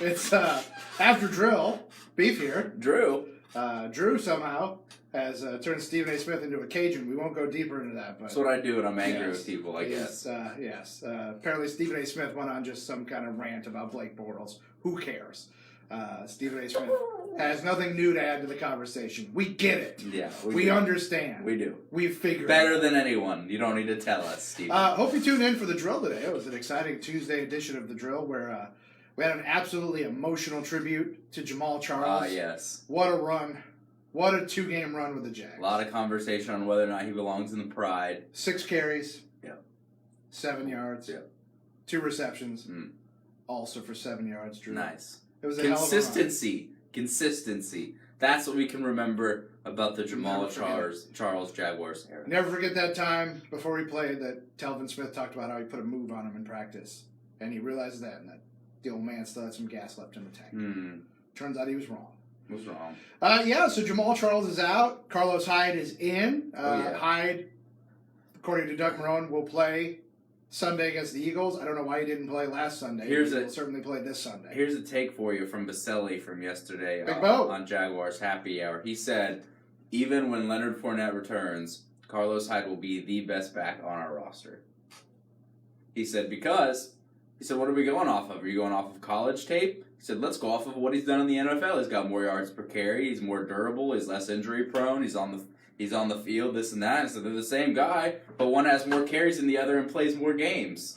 It's after drill. Beef here. Drew. Drew somehow has turned Stephen A. Smith into a Cajun. We won't go deeper into that. But That's what I do when I'm angry with people, I guess. Yes. Apparently Stephen A. Smith went on just some kind of rant about Blake Bortles. Who cares? Stephen A. Smith has nothing new to add to the conversation. We get it. Yeah. We understand. We do. We've figured Better it out. than anyone. You don't need to tell us, Stephen. Hope you tuned in for the drill today. It was an exciting Tuesday edition of the drill where we had an absolutely emotional tribute to Jamal Charles. Yes. What a run. What a 2-game run with the Jags. A lot of conversation on whether or not he belongs in the Pride. 6 carries. Yep. 7 yards. Yep. 2 receptions. Also for 7 yards, Drew. Nice. It was a Consistency. Consistency. That's what we can remember about the Jamal Charles Jaguars era. Never forget that time before he played that Telvin Smith talked about how he put a move on him in practice. And he realized that, and that the old man still had some gas left in the tank. Turns out he was wrong. What's wrong? So Jamal Charles is out. Carlos Hyde is in. Yeah. Hyde, according to Doug Marrone, will play Sunday against the Eagles. I don't know why he didn't play last Sunday. He will certainly play this Sunday. Here's a take for you from Baselli from yesterday on Jaguars Happy Hour. He said, even when Leonard Fournette returns, Carlos Hyde will be the best back on our roster. He said, what are we going off of? Are you going off of college tape? He said, let's go off of what he's done in the NFL. He's got more yards per carry. He's more durable. He's less injury prone. He's on the field, this and that. So they're the same guy, but one has more carries than the other and plays more games.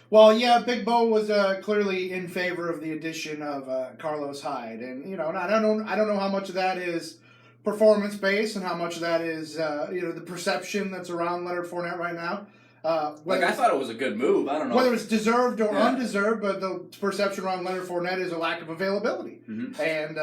Well, yeah, Big Bo was clearly in favor of the addition of Carlos Hyde, and I don't know how much of that is performance based and how much of that is the perception that's around Leonard Fournette right now. I thought it was a good move. I don't know whether it's deserved or undeserved, but the perception around Leonard Fournette is a lack of availability, and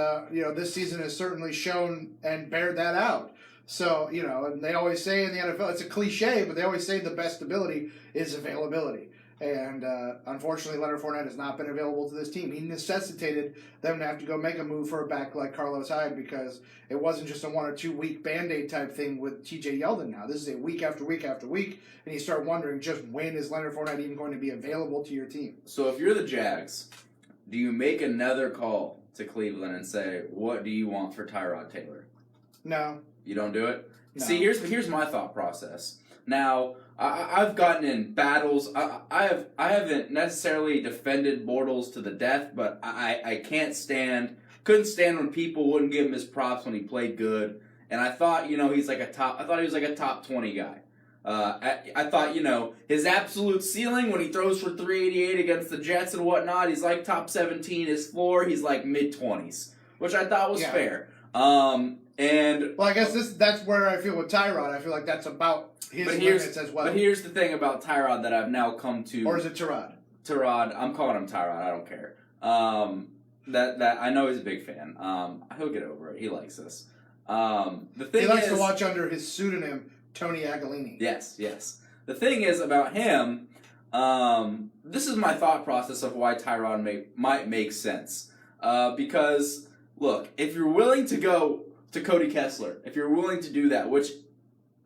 this season has certainly shown and bared that out. So and they always say in the NFL, it's a cliche, but they always say the best ability is availability. And unfortunately, Leonard Fournette has not been available to this team. He necessitated them to have to go make a move for a back like Carlos Hyde because it wasn't just a 1 or 2 week Band-Aid type thing with TJ Yeldon now. This is a week after week after week, and you start wondering just when is Leonard Fournette even going to be available to your team. So if you're the Jags, do you make another call to Cleveland and say, what do you want for Tyrod Taylor? No. You don't do it? No. See, here's my thought process. Now, I've gotten in battles. I haven't necessarily defended Bortles to the death, but I couldn't stand when people wouldn't give him his props when he played good. And I thought, he was like a top 20 guy. I thought, his absolute ceiling when he throws for 388 against the Jets and whatnot, he's like top 17. His floor, he's like mid-20s, which I thought was fair. I guess that's where I feel with Tyrod. I feel like that's about his limits as well. But here's the thing about Tyrod that I've now come to. Or is it Tyrod? Tyrod. I'm calling him Tyrod. I don't care. That I know he's a big fan. He'll get over it. He likes this. The thing he likes to watch under his pseudonym Tony Agolini. Yes. The thing is about him. This is my thought process of why Tyrod might make sense. Because look, if you're willing to go to Cody Kessler, if you're willing to do that, which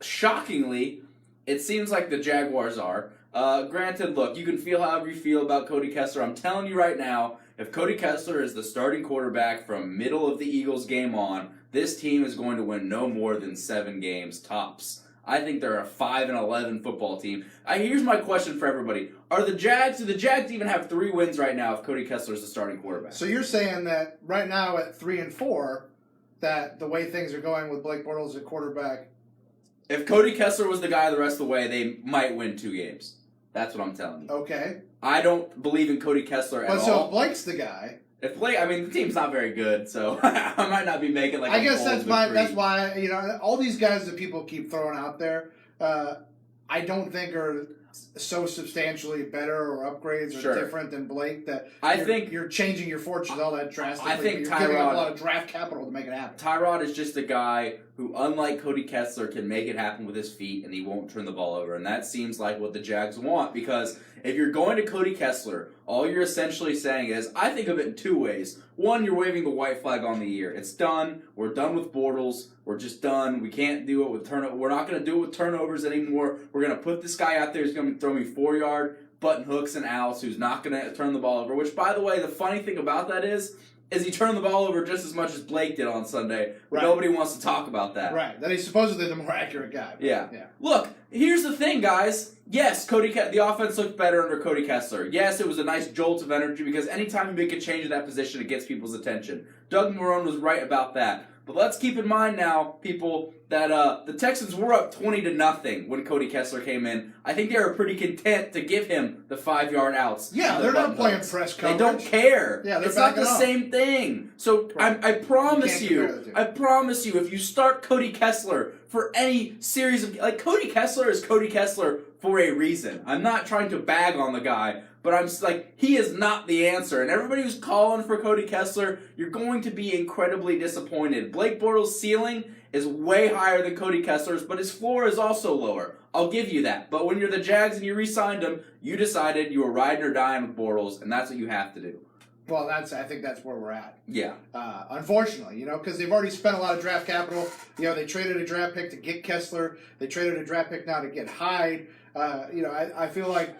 shockingly, it seems like the Jaguars are. Granted, look, you can feel however you feel about Cody Kessler. I'm telling you right now, if Cody Kessler is the starting quarterback from middle of the Eagles game on, this team is going to win no more than 7 games tops. I think they're a 5-11 football team. Here's my question for everybody: do the Jags even have 3 wins right now if Cody Kessler is the starting quarterback? So you're saying that right now at 3-4, that the way things are going with Blake Bortles at quarterback, if Cody Kessler was the guy the rest of the way, they might win 2 games. That's what I'm telling you. Okay. I don't believe in Cody Kessler at all. But so if Blake's the guy. If Blake, the team's not very good, so I might not be making like. I guess that's why all these guys that people keep throwing out there, I don't think are so substantially better or upgrades or different than Blake that I think you're changing your fortunes all that drastically. I think you're giving up a lot of draft capital to make it happen. Tyrod is just a guy who, unlike Cody Kessler, can make it happen with his feet and he won't turn the ball over. And that seems like what the Jags want, because if you're going to Cody Kessler, all you're essentially saying is, I think of it in 2 ways. One, you're waving the white flag on the year. It's done. We're done with Bortles. We're just done. We can't do it with turnovers. We're not going to do it with turnovers anymore. We're going to put this guy out there who's going going to throw me 4-yard button hooks and outs, who's not going to turn the ball over. Which, by the way, the funny thing about that is he turned the ball over just as much as Blake did on Sunday. Right. Nobody wants to talk about that. Right. That he's supposedly the more accurate guy. Yeah. Look, here's the thing, guys. Yes, the offense looked better under Cody Kessler. Yes, it was a nice jolt of energy because anytime you make a change in that position, it gets people's attention. Doug Marrone was right about that. But let's keep in mind now, people, that the Texans were up 20-0 when Cody Kessler came in. I think they were pretty content to give him the 5-yard outs. Yeah, they're not playing press coverage. They don't care. Yeah, it's not the same thing. So I promise you, if you start Cody Kessler for any series of Cody Kessler is Cody Kessler for a reason. I'm not trying to bag on the guy. But I'm just he is not the answer. And everybody who's calling for Cody Kessler, you're going to be incredibly disappointed. Blake Bortles' ceiling is way higher than Cody Kessler's, but his floor is also lower. I'll give you that. But when you're the Jags and you re-signed him, you decided you were riding or dying with Bortles, and that's what you have to do. Well, I think that's where we're at. Yeah. Unfortunately, because they've already spent a lot of draft capital. They traded a draft pick to get Kessler. They traded a draft pick now to get Hyde. I feel like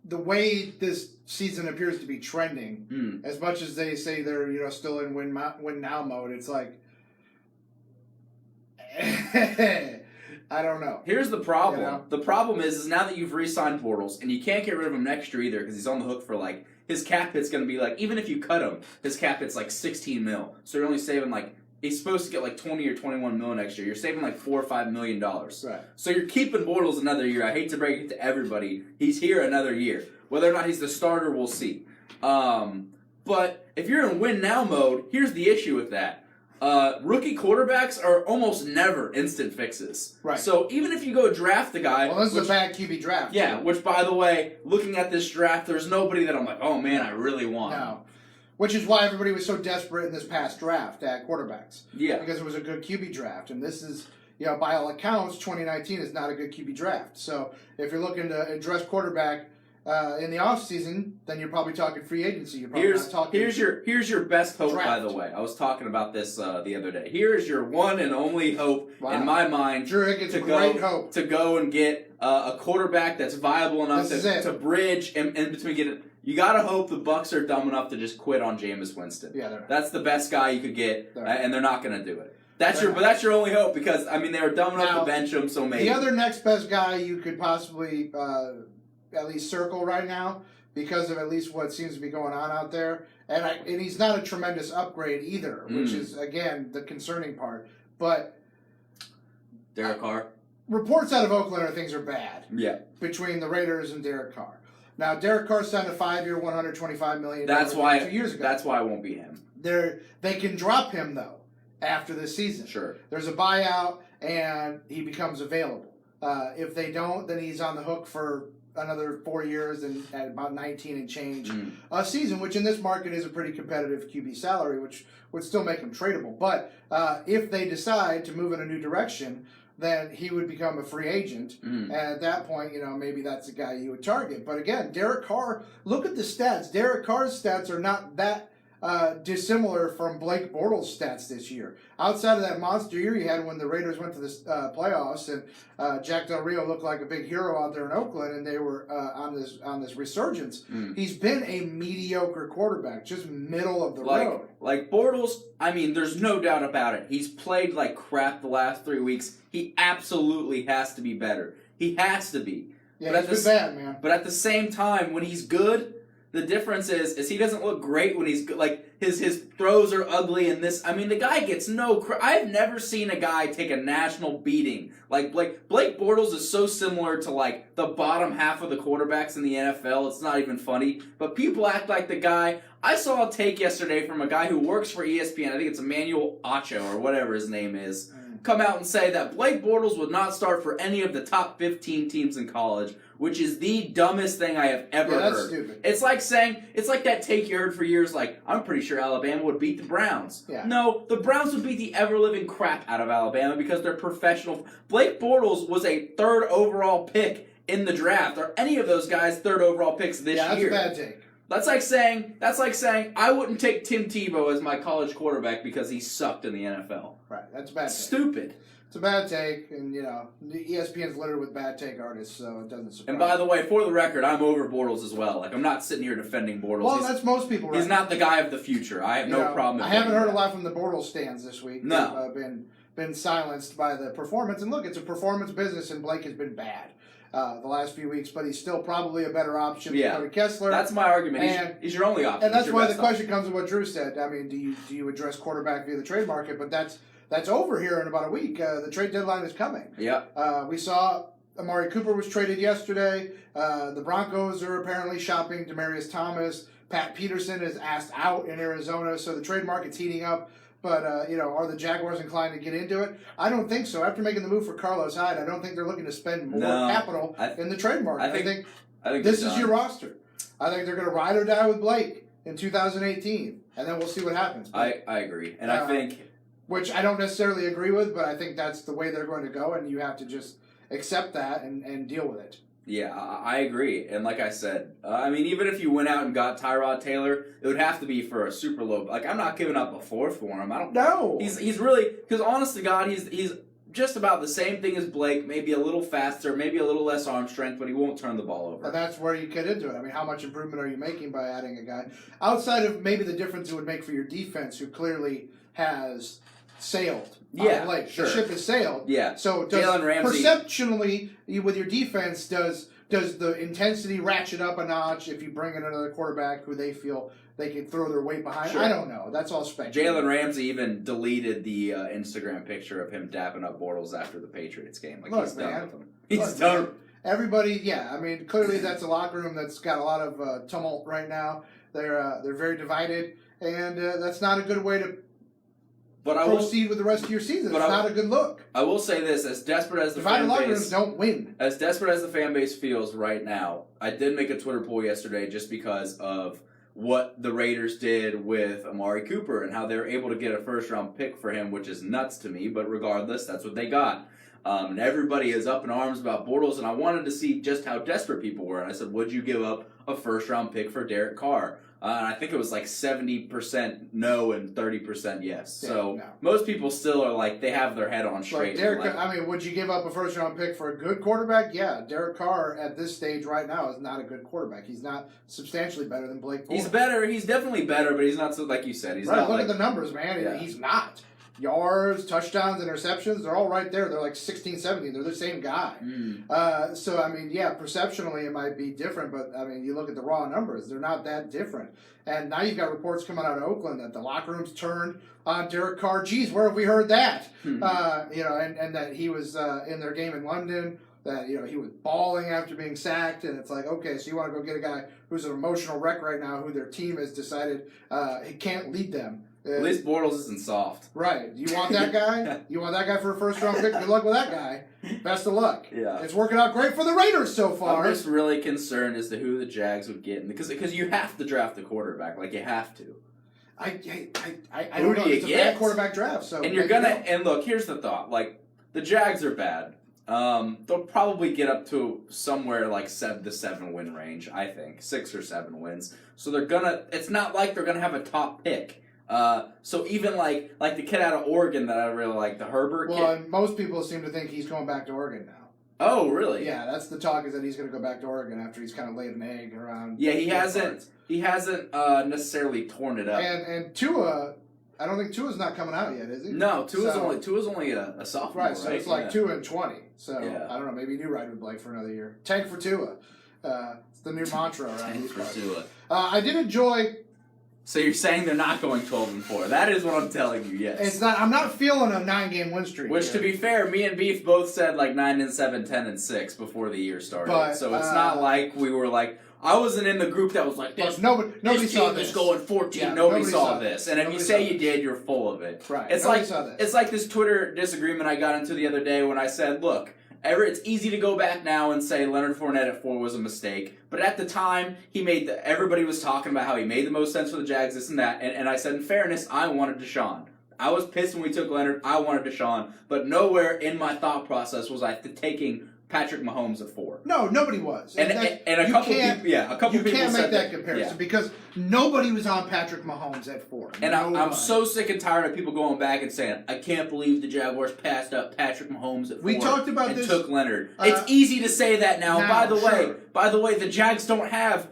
the way this season appears to be trending, as much as they say they're still in win now mode, it's like I don't know. Here's the problem. The problem is now that you've re-signed Bortles, and you can't get rid of him next year either because he's on the hook for his cap hit's going to be even if you cut him, his cap hit's $16 million. So you're only saving he's supposed to get 20 or 21 million next year. You're saving $4 or $5 million. Right. So you're keeping Bortles another year. I hate to break it to everybody. He's here another year. Whether or not he's the starter, we'll see. But if you're in win now mode, here's the issue with that. Rookie quarterbacks are almost never instant fixes. Right. So even if you go draft the guy... Well, this is a bad QB draft. Yeah, which, by the way, looking at this draft, there's nobody that I'm oh man, I really want. No. Which is why everybody was so desperate in this past draft at quarterbacks. Yeah. Because it was a good QB draft. And this is, by all accounts, 2019 is not a good QB draft. So if you're looking to address quarterback in the offseason, then you're probably talking free agency. You're probably not talking here's your best hope, draft. By the way. I was talking about this the other day. Here's your one and only hope in my mind Drew Hicken's great hope. To go and get a quarterback that's viable enough to bridge in between getting... You gotta hope the Bucs are dumb enough to just quit on Jameis Winston. Yeah, that's the best guy you could get, and they're not gonna do it. That's your only hope because they were dumb enough to bench him. So maybe the other next best guy you could possibly at least circle right now because of at least what seems to be going on out there, and he's not a tremendous upgrade either, which is again the concerning part. But Derek Carr. Reports out of Oakland are things are bad. Yeah. Between the Raiders and Derek Carr. Now, Derek Carr signed a 5-year, $125 million 2 years ago. That's why it won't be him. They can drop him, though, after this season. Sure. There's a buyout, and he becomes available. If they don't, then he's on the hook for another 4 years and at about 19 and change a season, which in this market is a pretty competitive QB salary, which would still make him tradable. But if they decide to move in a new direction, then he would become a free agent. And at that point, maybe that's the guy you would target. But again, Derek Carr, look at the stats. Derek Carr's stats are not that dissimilar from Blake Bortles' stats this year. Outside of that monster year he had when the Raiders went to the playoffs and Jack Del Rio looked like a big hero out there in Oakland and they were on this resurgence, he's been a mediocre quarterback, just middle of the road. Like Bortles, there's no doubt about it. He's played like crap the last 3 weeks. He absolutely has to be better. He has to be. Yeah, he's been bad, man. But at the same time, when he's good, the difference is he doesn't look great when he's good. His throws are ugly and this. The guy gets no I've never seen a guy take a national beating. Like Blake Bortles is so similar to the bottom half of the quarterbacks in the NFL. It's not even funny. But people act like the guy. I saw a take yesterday from a guy who works for ESPN. I think it's Emmanuel Acho or whatever his name is. Come out and say that Blake Bortles would not start for any of the top 15 teams in college, which is the dumbest thing I have ever heard. That's stupid. It's like that take you heard for years, I'm pretty sure Alabama would beat the Browns. Yeah. No, the Browns would beat the ever-living crap out of Alabama because they're professional. Blake Bortles was a 3rd overall pick in the draft. Are any of those guys 3rd overall picks this year? Yeah, that's a bad take. That's like saying I wouldn't take Tim Tebow as my college quarterback because he sucked in the NFL. Right, that's bad. Stupid. It's a bad take, and ESPN's littered with bad take artists, so it doesn't surprise. And by the way, for the record, I'm over Bortles as well. Like, I'm not sitting here defending Bortles. Well, that's most people. Right? He's not the guy of the future. I have no problem. I haven't heard a lot from the Bortles stands this week. No, been silenced by the performance. And look, it's a performance business, and Blake has been bad the last few weeks, but he's still probably a better option than Cody Kessler. That's my argument. He's your only option. And that's why the question comes to what Drew said. I mean, do you address quarterback via the trade market? But that's over here in about a week. The trade deadline is coming. Yeah. We saw Amari Cooper was traded yesterday. The Broncos are apparently shopping Demaryius Thomas. Pat Peterson is asked out in Arizona, so the trade market's heating up. But, are the Jaguars inclined to get into it? I don't think so. After making the move for Carlos Hyde, I don't think they're looking to spend more capital in the trade market. I think this is your roster. I think they're going to ride or die with Blake in 2018, and then we'll see what happens. But, I agree. And I think... Which I don't necessarily agree with, but I think that's the way they're going to go, and you have to just accept that and deal with it. Yeah, I agree. And like I said, even if you went out and got Tyrod Taylor, it would have to be for a super low. Like, I'm not giving up a fourth for him. I don't know. He's really, because honest to God, he's just about the same thing as Blake, maybe a little faster, maybe a little less arm strength, but he won't turn the ball over. And that's where you get into it. I mean, how much improvement are you making by adding a guy? Outside of maybe the difference it would make for your defense, who clearly has sailed. Yeah, Blake. Sure. The ship has sailed. Yeah. So Jalen Ramsey, perceptionally, with your defense, does the intensity ratchet up a notch if you bring in another quarterback who they feel they can throw their weight behind? Sure. I don't know. That's all speculation. Jalen Ramsey even deleted the Instagram picture of him dapping up Bortles after the Patriots game. Like, he's done with him. He's done. Everybody, clearly that's a locker room that's got a lot of tumult right now. They're very divided, and that's not a good way to proceed with the rest of your season. It's not a good look. I will say this: as desperate as the divided fan locker base rooms don't win, as desperate as the fan base feels right now, I did make a Twitter poll yesterday just because of what the Raiders did with Amari Cooper and how they were able to get a first-round pick for him, which is nuts to me. But regardless, that's what they got. And everybody is up in arms about Bortles, and I wanted to see just how desperate people were. And I said, would you give up a first-round pick for Derek Carr? And I think it was like 70% no and 30% yes. So most people still are like, they have their head on straight. Would you give up a first-round pick for a good quarterback? Yeah, Derek Carr at this stage right now is not a good quarterback. He's not substantially better than Blake Bortles. He's better. He's definitely better, but he's not so, like you said. He's not. Look at the numbers, man. Yeah. He's not. Yards, touchdowns, interceptions, they're all right there. They're like 16, 17. They're the same guy. Perceptionally it might be different, but, you look at the raw numbers. They're not that different. And now you've got reports coming out of Oakland that the locker room's turned on Derek Carr. Geez, where have we heard that? And that he was in their game in London, that, he was bawling after being sacked. And it's like, okay, so you want to go get a guy who's an emotional wreck right now, who their team has decided he can't lead them. At least Bortles isn't soft. Right. You want that guy? You want that guy for a first-round pick? Good luck with that guy. Best of luck. Yeah. It's working out great for the Raiders so far. I'm just really concerned as to who the Jags would get. Because you have to draft a quarterback. Like, you have to. I don't know. It's a bad quarterback draft. So and you're going to... And look, here's the thought. Like, the Jags are bad. They'll probably get up to somewhere like the 7-win range, I think. 6 or 7 wins. So they're going to... It's not like they're going to have a top pick. So even like the kid out of Oregon that I really like, the Herbert kid. Well, and most people seem to think he's going back to Oregon now. Oh, really? Yeah, that's the talk, is that he's going to go back to Oregon after he's kind of laid an egg around. Yeah, he hasn't necessarily torn it up. And Tua, I don't think Tua's not coming out yet, is he? No, Tua's only a sophomore, right? So it's like 2 and 20. So I don't know, maybe you do ride with Blake for another year. Tank for Tua. It's the new mantra around these parts. Tua. I did enjoy. So you're saying they're not going 12-4? That is what I'm telling you. Yes. It's not. I'm not feeling a 9-game win streak. Which, here. to be fair, me and Beef both said like 9-7, 10-6 before the year started. But, so it's not like we were like. I wasn't in the group that was like this. Nobody this saw team this. is going 14. Yeah, nobody saw this. And if nobody you say you did, you're full of it. Right. It's nobody like this Twitter disagreement I got into the other day when I said, look. It's easy to go back now and say Leonard Fournette at 4 was a mistake, but at the time everybody was talking about how he made the most sense for the Jags, this and that, and I said in fairness, I wanted Deshaun. I was pissed when we took Leonard. I wanted Deshaun, but nowhere in my thought process was I taking Patrick Mahomes at 4. No, nobody was. And a couple people, a couple people can't said make that comparison because nobody was on Patrick Mahomes at 4. And I'm so sick and tired of people going back and saying, I can't believe the Jaguars passed up Patrick Mahomes at 4. We talked about and this. Took Leonard. It's easy to say that now. By the way, the Jags don't have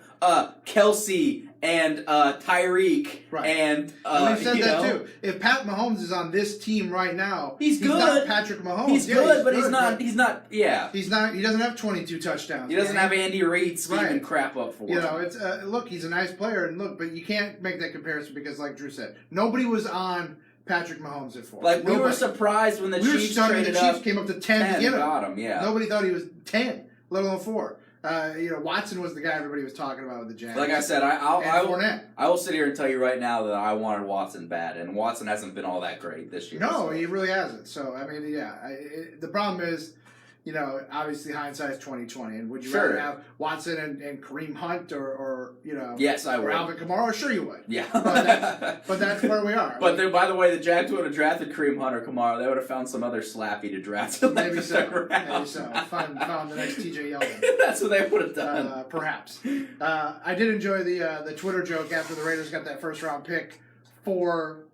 Kelsey and Tyreek and we said that too. If Pat Mahomes is on this team right now, he's good. Not Patrick Mahomes. He's good, but he's not. He's not. He's not. He doesn't have 22 touchdowns. He doesn't have Andy Reid scheming crap up for him. You know, it's look. He's a nice player, and look, but you can't make that comparison because, like Drew said, nobody was on Patrick Mahomes at 4. Like we were surprised when the Chiefs traded up. The Chiefs came up to 10 to get him. Got him. Yeah. Nobody thought he was 10, let alone 4. Watson was the guy everybody was talking about with the Jags. Like I said, I will sit here and tell you right now that I wanted Watson bad, and Watson hasn't been all that great this year. No, he really hasn't. So I mean, the problem is, obviously hindsight is 20/20. And would you rather have Watson and Kareem Hunt or yes, I would. Or Alvin Kamara? Sure, you would. Yeah, but that's where we are. But by the way, the Jags would have drafted Kareem Hunt or Kamara. They would have found some other slappy to draft. Maybe so. Maybe so. Found the next TJ Yeldon. That's what they would have done. Perhaps. I did enjoy the Twitter joke after the Raiders got that first round pick for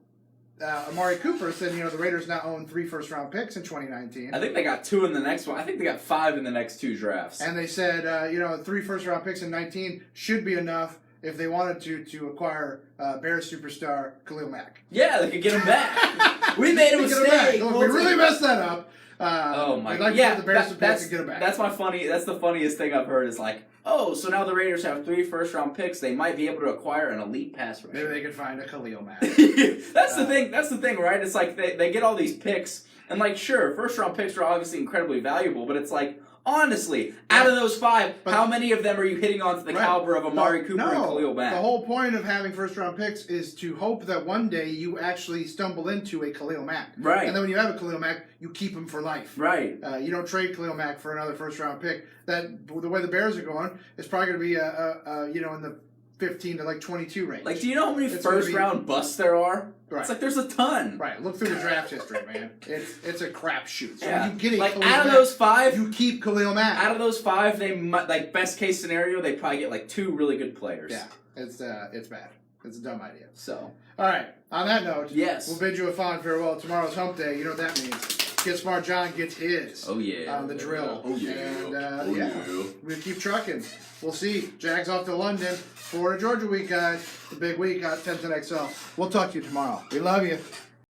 Amari Cooper. Said the Raiders now own 3 first-round picks in 2019. I think they got 2 in the next one. I think they got 5 in the next 2 drafts. And they said 3 first-round picks in 19 should be enough if they wanted to acquire Bears superstar Khalil Mack. Yeah, they could get him back. We made a mistake. Look, we really messed that up. Oh my god! The Bears to get him back. That's the funniest thing I've heard is like, oh, so now the Raiders have 3 first-round picks. They might be able to acquire an elite pass rusher. Maybe they could find a Khalil Mack. That's the thing. That's the thing, right? It's like they get all these picks, and like, sure, first-round picks are obviously incredibly valuable, but it's like, honestly, out of those 5, how many of them are you hitting onto the caliber of Amari Cooper and Khalil Mack? The whole point of having first-round picks is to hope that one day you actually stumble into a Khalil Mack. Right. And then when you have a Khalil Mack, you keep him for life. Right. You don't trade Khalil Mack for another first-round pick. That the way the Bears are going, it's probably going to be in the 15 to 22 range. Like, do you know how many first-round busts there are? Right. It's like there's a ton. Right. Look through the draft history, man. It's a crapshoot. So yeah. when you get Khalil out of those 5, you keep Khalil Mack. Out of those 5, they might, best case scenario, they probably get 2 really good players. Yeah. It's bad. It's a dumb idea. So, all right. On that note, yes, we'll bid you a fond farewell. Tomorrow's hump day. You know what that means. Get Smart John gets his. Oh yeah. On the drill. Oh yeah. And we'll keep trucking. We'll see. Jags off to London. Florida Georgia week, guys. The big week. 10th XL. We'll talk to you tomorrow. We love you.